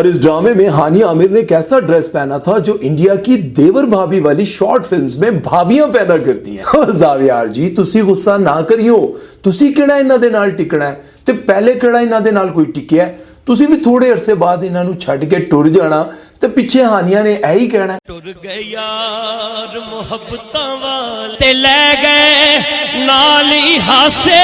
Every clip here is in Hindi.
और इस ड्रामे में हानिया आमिर ने कैसा ड्रेस पहना था जो इंडिया की देवर भाभी वाली शॉर्ट फिल्म्स में भाभियां पैदा करती हैं। ਜ਼ਾਵਿਆਰ जी तुसी गुस्सा ना करियो, तुसी किहड़ा इन्हां दे नाल टिकना है ते पहले किहड़ा इन्हां दे नाल कोई टिकिया है। तुसी भी थोड़े अरसे बाद इन्हां नूं छड्ड के टुर जाना ते पिछे हानिया ने यही कहना टुर गए यार मोहब्बतां वाल ते ले गए नाल ही हासे।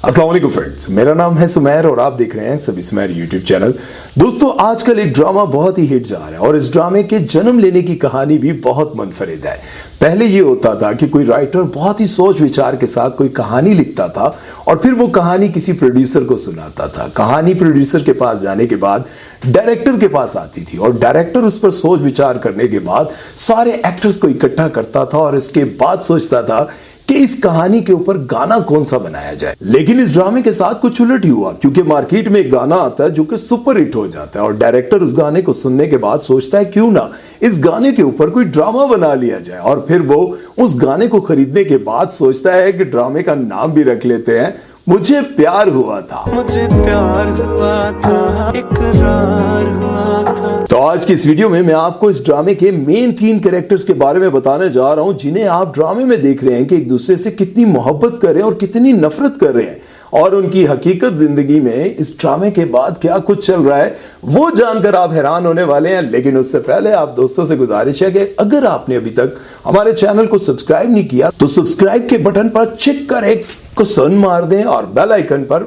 अस्सलाम वालेकुम फ्रेंड्स, मेरा नाम है सुमैर और आप देख रहे हैं सभी सुमैर यूट्यूब चैनल। दोस्तों, आजकल एक ड्रामा बहुत ही हिट जा रहा है और इस ड्रामे के जन्म लेने की कहानी भी बहुत मुनफरिद है। पहले ये होता था कि कोई राइटर बहुत ही सोच विचार के साथ कोई कहानी लिखता था और फिर वो कहानी किसी प्रोड्यूसर को सुनाता था। कहानी प्रोड्यूसर के पास जाने के बाद डायरेक्टर के पास आती थी और डायरेक्टर उस पर सोच विचार करने के बाद सारे एक्टर्स को इकट्ठा करता था और इसके बाद सोचता था कि इस कहानी के ऊपर गाना कौन सा बनाया जाए। लेकिन इस ड्रामे के साथ कुछ उलट ही हुआ, क्योंकि मार्केट में एक गाना आता है जो कि सुपर हिट हो जाता है और डायरेक्टर उस गाने को सुनने के बाद सोचता है क्यों ना इस गाने के ऊपर कोई ड्रामा बना लिया जाए। और फिर वो उस गाने को खरीदने के बाद सोचता है कि ड्रामे का नाम भी रख लेते हैं, मुझे प्यार हुआ था। मुझे प्यार हुआ था, इकरार हुआ था। तो आज की इस वीडियो में मैं आपको इस ड्रामे के मेन 3 कैरेक्टर्स के बारे में बताने जा रहा हूं, जिन्हें आप ड्रामे में देख रहे हैं कि एक दूसरे से कितनी मोहब्बत कर रहे हैं और कितनी नफरत कर रहे हैं, और उनकी हकीकत जिंदगी में इस ड्रामे के बाद क्या कुछ चल रहा है वो जानकर आप हैरान होने वाले हैं। लेकिन उससे पहले आप दोस्तों से गुजारिश है कि अगर आपने अभी तक हमारे चैनल को सब्सक्राइब नहीं किया तो सब्सक्राइब के बटन पर चिक कर एक को सन मार दें और बेल आइकन पर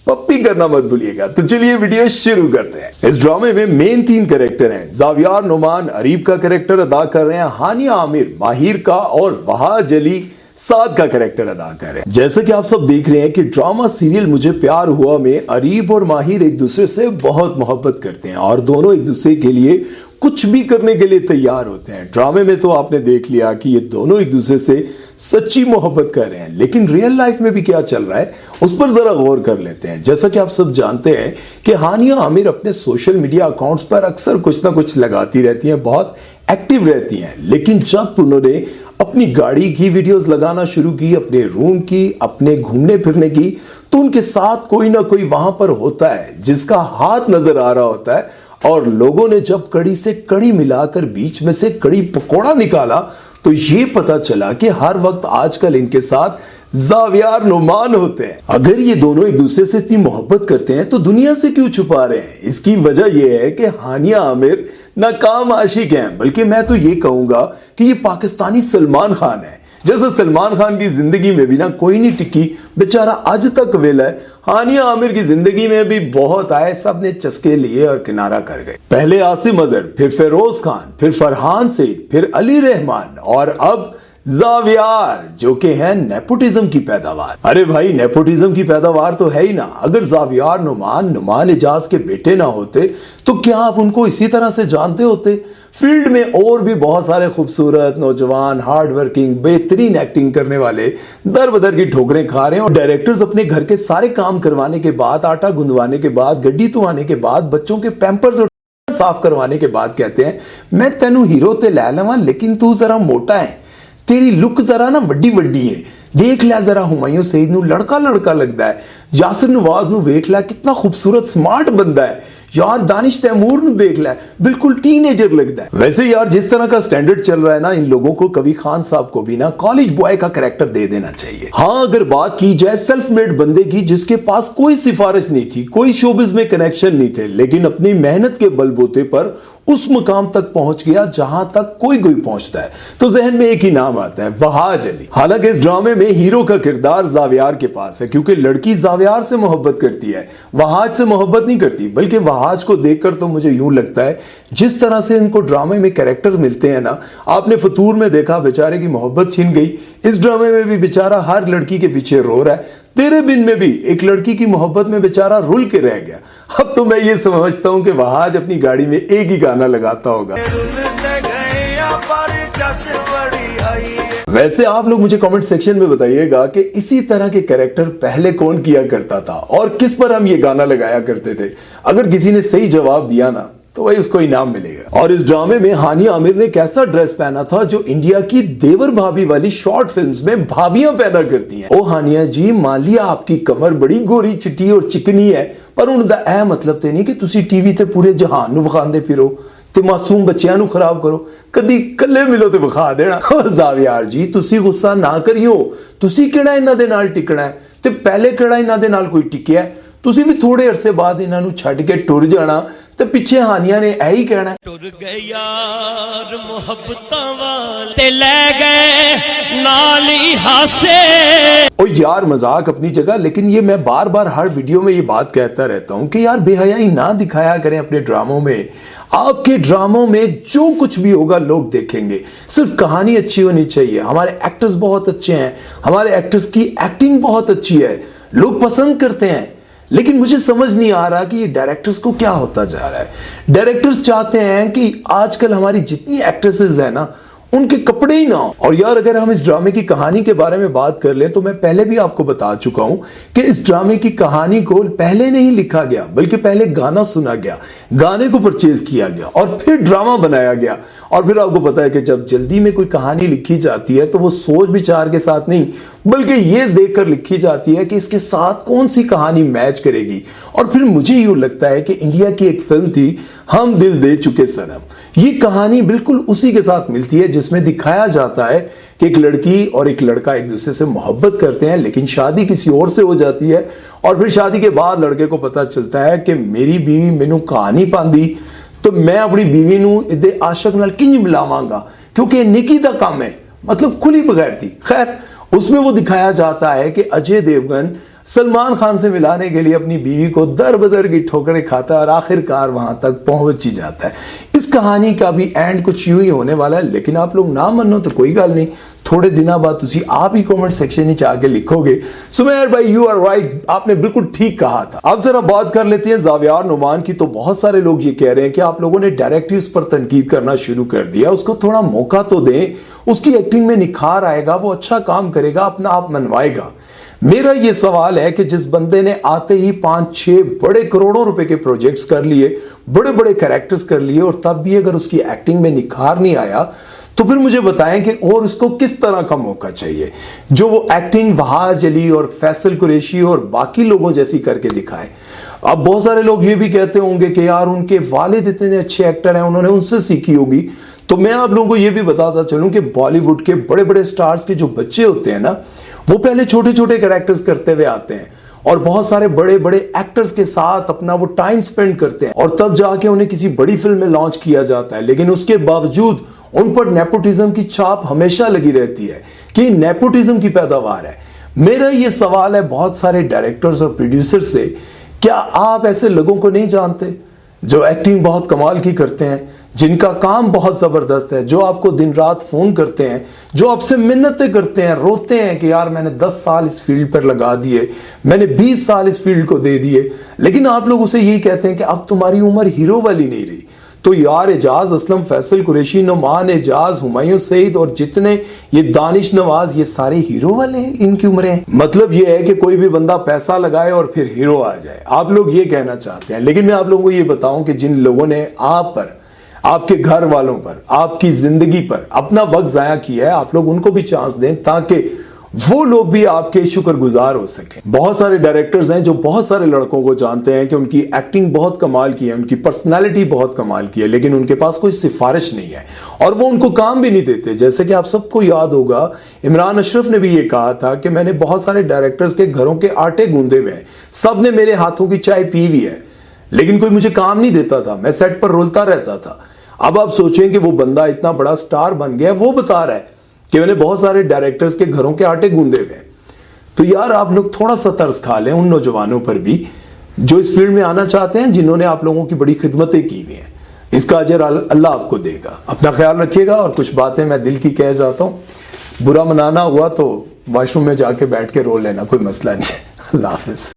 पप्पी करना मत भूलिएगा। तो चलिए वीडियो शुरू करते हैं। इस ड्रामे में मेन 3 कैरेक्टर हैं। ज़ावियार नोमान अरीब का कैरेक्टर अदा कर रहे हैं, हानिया आमिर माहिर का और वहाज अली साद का कैरेक्टर अदा कर रहे हैं। जैसे कि आप सब देख रहे हैं कि ड्रामा सीरियल मुझे प्यार हुआ में अरीब और माहिर एक दूसरे से बहुत मोहब्बत करते हैं और दोनों एक दूसरे के लिए कुछ भी करने के लिए तैयार होते हैं। ड्रामे में तो आपने देख लिया कि ये दोनों एक दूसरे से सच्ची मोहब्बत कर रहे हैं, लेकिन रियल लाइफ में भी क्या चल रहा है उस पर जरा गौर कर लेते हैं। जैसा कि आप सब जानते हैं कि हानिया आमिर अपने सोशल मीडिया अकाउंट्स पर अक्सर कुछ ना कुछ लगाती रहती हैं, बहुत एक्टिव रहती हैं। लेकिन जब उन्होंने अपनी गाड़ी की वीडियोस लगाना शुरू की, अपने रूम की, अपने घूमने फिरने की, तो उनके साथ कोई ना कोई वहां पर होता है जिसका हाथ नजर आ रहा होता है। और लोगों ने जब कड़ी से कड़ी मिलाकर बीच में से कड़ी पकोड़ा निकाला तो ये पता चला कि हर वक्त आजकल इनके साथ ज़ावियार नोमान होते हैं। अगर ये दोनों एक दूसरे से इतनी मोहब्बत करते हैं तो दुनिया से क्यों छुपा रहे हैं? इसकी वजह यह है कि हानिया आमिर नाकाम आशिक हैं, बल्कि मैं तो ये कहूंगा कि ये पाकिस्तानी सलमान खान है। जैसे सलमान खान की जिंदगी में भी ना कोई नहीं टिकी, बेचारा आज तक वेला है। हानिया आमिर की जिंदगी में भी बहुत आए, सब ने चस्के लिए और किनारा कर गए। पहले आसिम अजहर, फिर फिरोज खान, फिर फरहान सईद, फिर अली रहमान और अब ज़ावियार, जो कि है नेपोटिज्म की पैदावार। अरे भाई, नेपोटिज्म की पैदावार तो है ही ना। अगर ज़ावियार नुमान एजाज के बेटे ना होते तो क्या आप उनको इसी तरह से जानते होते? फील्ड में और भी बहुत सारे खूबसूरत नौजवान, हार्ड वर्किंग, बेहतरीन एक्टिंग करने वाले दर बदर की ठोकरें खा रहे हैं और डायरेक्टर्स अपने घर के सारे काम करवाने के बाद, आटा गुंदवाने के बाद, गड्डी धुआने के बाद, बच्चों के पैंपर्स और साफ करवाने के बाद कहते हैं मैं तेनू हीरो ते लै लवां, लेकिन तू जरा मोटा है, तेरी लुक जरा ना वड्डी वड्डी है, देख लै जरा हुमायूं सईद नू लड़का लड़का लगता है, यासिर नवाज नू वेख लै कितना खूबसूरत स्मार्ट बंदा है, यार दानिश तैमूर नू देख लै बिल्कुल टीनेजर लगता है। वैसे यार जिस तरह का स्टैंडर्ड चल रहा है ना, इन लोगों को कभी खान साहब को भी ना कॉलेज बॉय का कैरेक्टर दे देना चाहिए। हाँ, अगर बात की जाए सेल्फ मेड बंदे की जिसके पास कोई सिफारिश नहीं थी, कोई शोबिज में कनेक्शन नहीं थे, लेकिन अपनी मेहनत के बलबूते पर उस मुकाम तक पहुंच गया जहां तक कोई पहुंचता है, तो जहन में एक ही नाम आता है, वहाज अली। हालांकि इस ड्रामे में हीरो का किरदार ज़ावियार के पास है, क्योंकि लड़की ज़ावियार से मोहब्बत करती है, वहाज से मोहब्बत नहीं करती। बल्कि वहाज को देखकर तो मुझे यूं लगता है जिस तरह से इनको ड्रामे में कैरेक्टर मिलते हैं ना, आपने फतूर में देखा बेचारे की मोहब्बत छिन गई, इस ड्रामे में भी बेचारा हर लड़की के पीछे रो रहा है। तेरे बिन में भी एक लड़की की मोहब्बत में बेचारा रुल के रह गया। अब तो मैं ये समझता हूं कि वहाज अपनी गाड़ी में एक ही गाना लगाता होगा। वैसे आप लोग मुझे कमेंट सेक्शन में बताइएगा कि इसी तरह के कैरेक्टर पहले कौन किया करता था और किस पर हम ये गाना लगाया करते थे। अगर किसी ने सही जवाब दिया ना तो वही उसको इनाम मिलेगा। और इस ड्रामे में हानिया आमिर ने कैसा ड्रेस पहना था जो इंडिया की देवर भाभी वाली शॉर्ट फिल्म्स में भाभियां पैदा करती हैं। ओ हानिया जी, मान लिया आपकी कमर बड़ी गोरी चिट्टी और चिकनी है, पर ਹੁਣ ਦਾ ਇਹ ਮਤਲਬ ਤੇ ਨਹੀਂ ਕਿ ਤੁਸੀਂ ਟੀਵੀ ਤੇ ਪੂਰੇ ਜਹਾਨ ਨੂੰ ਵਿਖਾਉਂਦੇ ਫਿਰੋ ਤੇ ਮਾਸੂਮ ਬੱਚਿਆਂ ਨੂੰ ਖਰਾਬ ਕਰੋ। ਕਦੀ ਇਕੱਲੇ ਮਿਲੋ ਤੇ ਵਿਖਾ ਦੇਣਾ। ਜ਼ਾਵਿਆਰ ਜੀ ਤੁਸੀਂ ਗੁੱਸਾ ਨਾ ਕਰਿਓ, ਤੁਸੀਂ ਕਿਹੜਾ ਇਹਨਾਂ ਦੇ ਨਾਲ ਟਿਕਣਾ ਹੈ ਤੇ ਪਹਿਲੇ ਕਿਹੜਾ ਇਹਨਾਂ ਦੇ ਨਾਲ ਕੋਈ ਟਿਕਿਆ। ਤੁਸੀਂ ਵੀ ਥੋੜੇ ਅਰਸੇ ਬਾਅਦ ਇਹਨਾਂ ਨੂੰ ਛੱਡ ਕੇ ਟੁਰ ਜਾਣਾ ਤੇ ਪਿੱਛੇ ਹਾਨੀਆਂ ਨੇ ਇਹੀ ਕਹਿਣਾ ਟੁਰ ਗਏ ਯਾਰ ਮੁਹੱਬਤਾਂ ਵਾਲ ਤੇ ਲੈ ਗਏ ਨਾਲ ਹੀ ਹਾਸੇ। और यार मजाक अपनी जगह, लेकिन ये मैं बार बार हर वीडियो में ये बात कहता रहता हूं कि यार बेहयाई ना दिखाया करें अपने ड्रामों में। आपके ड्रामों में जो कुछ भी होगा लोग देखेंगे, सिर्फ कहानी अच्छी होनी चाहिए। हमारे एक्टर्स बहुत अच्छे हैं, हमारे एक्टर्स की एक्टिंग बहुत अच्छी है, लोग पसंद करते हैं। लेकिन मुझे समझ नहीं आ रहा कि ये डायरेक्टर्स को क्या होता जा रहा है। डायरेक्टर्स चाहते हैं कि आजकल हमारी जितनी एक्ट्रेसेस है ना उनके कपड़े ही ना हो। और यार अगर हम इस ड्रामे की कहानी के बारे में बात कर लें तो मैं पहले भी आपको बता चुका हूं कि इस ड्रामे की कहानी को पहले नहीं लिखा गया, बल्कि पहले गाना सुना गया, गाने को परचेज किया गया और फिर ड्रामा बनाया गया। और फिर आपको पता है कि जब जल्दी में कोई कहानी लिखी जाती है तो वो सोच विचार के साथ नहीं, बल्कि ये देखकर लिखी जाती है कि इसके साथ कौन सी कहानी मैच करेगी। और फिर मुझे यूं लगता है कि इंडिया की एक फिल्म थी हम दिल दे चुके सनम, ये कहानी बिल्कुल उसी के साथ मिलती है, जिसमें दिखाया जाता है कि एक लड़की और एक लड़का एक दूसरे से मोहब्बत करते हैं, लेकिन शादी किसी और से हो जाती है। और फिर शादी के बाद लड़के को पता चलता है कि मेरी बीवी मैनू कहा नहीं पांदी, तो मैं अपनी बीवी नू इदे आशक नाल किंज मिलावांगा, क्योंकि नेकी दा काम है, मतलब खुली बगैर थी। खैर उसमें वो दिखाया जाता है कि अजय देवगन सलमान खान से मिलाने के लिए अपनी बीवी को दर बदर की ठोकरें खाता है और आखिरकार वहां तक पहुंच ही जाता है। इस कहानी का भी एंड कुछ यूं ही होने वाला है, लेकिन आप लोग ना मानो तो कोई गल नहीं, थोड़े दिनों बाद तुसी आप ही कमेंट सेक्शन में आके लिखोगे सुमेर भाई यू आर राइट, आपने बिल्कुल ठीक कहा था। अब जरा बात कर लेते हैं ज़ावियार नुमान की। तो बहुत सारे लोग ये कह रहे हैं कि आप लोगों ने डायरेक्टर्स पर तनकीद करना शुरू कर दिया, उसको थोड़ा मौका तो दें, उसकी एक्टिंग में निखार आएगा, वो अच्छा काम करेगा, अपना आप मनवाएगा। मेरा ये सवाल है कि जिस बंदे ने आते ही 5-6 बड़े करोड़ों रुपए के प्रोजेक्ट्स कर लिए, बड़े बड़े कैरेक्टर्स कर लिए, और तब भी अगर उसकी एक्टिंग में निखार नहीं आया तो फिर मुझे बताएं कि और उसको किस तरह का मौका चाहिए जो वो एक्टिंग वहाज अली और फैसल कुरैशी और बाकी लोगों जैसी करके दिखाए। अब बहुत सारे लोग ये भी कहते होंगे कि यार उनके वालिद इतने अच्छे एक्टर हैं, उन्होंने उनसे सीखी होगी। तो मैं आप लोगों को ये भी बताता चलूं कि बॉलीवुड के बड़े बड़े स्टार्स के जो बच्चे होते हैं ना, वो पहले छोटे छोटे कैरेक्टर्स करते हुए आते हैं और बहुत सारे बड़े बड़े एक्टर्स के साथ अपना वो टाइम स्पेंड करते हैं, और तब जाके उन्हें किसी बड़ी फिल्म में लॉन्च किया जाता है। लेकिन उसके बावजूद उन पर नेपोटिज्म की छाप हमेशा लगी रहती है कि नेपोटिज्म की पैदावार है। मेरा ये सवाल है बहुत सारे डायरेक्टर्स और प्रोड्यूसर से, क्या आप ऐसे लोगों को नहीं जानते जो एक्टिंग बहुत कमाल की करते हैं, जिनका काम बहुत जबरदस्त है, जो आपको दिन रात फोन करते हैं, जो आपसे मिन्नतें करते हैं, रोते हैं कि यार मैंने 10 साल इस फील्ड पर लगा दिए, मैंने 20 साल इस फील्ड को दे दिए, लेकिन आप लोग उसे यही कहते हैं कि अब तुम्हारी उम्र हीरो वाली नहीं रही। तो यार एजाज असलम, फैसल कुरैशी, नुमान एजाज, हुमायूं सईद और जितने ये दानिश नवाज, ये सारे हीरो वाले हैं, इनकी उम्रें। मतलब ये है कि कोई भी बंदा पैसा लगाए और फिर हीरो आ जाए, आप लोग ये कहना चाहते हैं। लेकिन मैं आप लोगों को ये बताऊं कि जिन लोगों ने आप पर, आपके घर वालों पर, आपकी जिंदगी पर अपना वक्त जाया किया है, आप लोग उनको भी चांस दें ताकि वो लोग भी आपके शुक्रगुजार हो सके। बहुत सारे डायरेक्टर्स हैं जो बहुत सारे लड़कों को जानते हैं कि उनकी एक्टिंग बहुत कमाल की है, उनकी पर्सनालिटी बहुत कमाल की है, लेकिन उनके पास कोई सिफारिश नहीं है और वो उनको काम भी नहीं देते। जैसे कि आप सबको याद होगा, इमरान अशरफ ने भी ये कहा था कि मैंने बहुत सारे डायरेक्टर्स के घरों के आटे गूंदे हुए हैं, सब ने मेरे हाथों की चाय पी हुई है, लेकिन कोई मुझे काम नहीं देता था, मैं सेट पर रुलता रहता था। अब आप सोचें कि वो बंदा इतना बड़ा स्टार बन गया, वो बता रहा है कि मैंने बहुत सारे डायरेक्टर्स के घरों के आटे गूंदे हुए। तो यार आप लोग थोड़ा सा तरस खा लें उन नौजवानों पर भी जो इस फील्ड में आना चाहते हैं, जिन्होंने आप लोगों की बड़ी खिदमतें की हुई हैं। इसका अजर अल्लाह आपको देगा। अपना ख्याल रखिएगा। और कुछ बातें मैं दिल की कह जाता हूँ, बुरा मनाना हुआ तो वॉशरूम में जाके बैठ के रो लेना, कोई मसला नहीं है। अल्लाह हाफिज।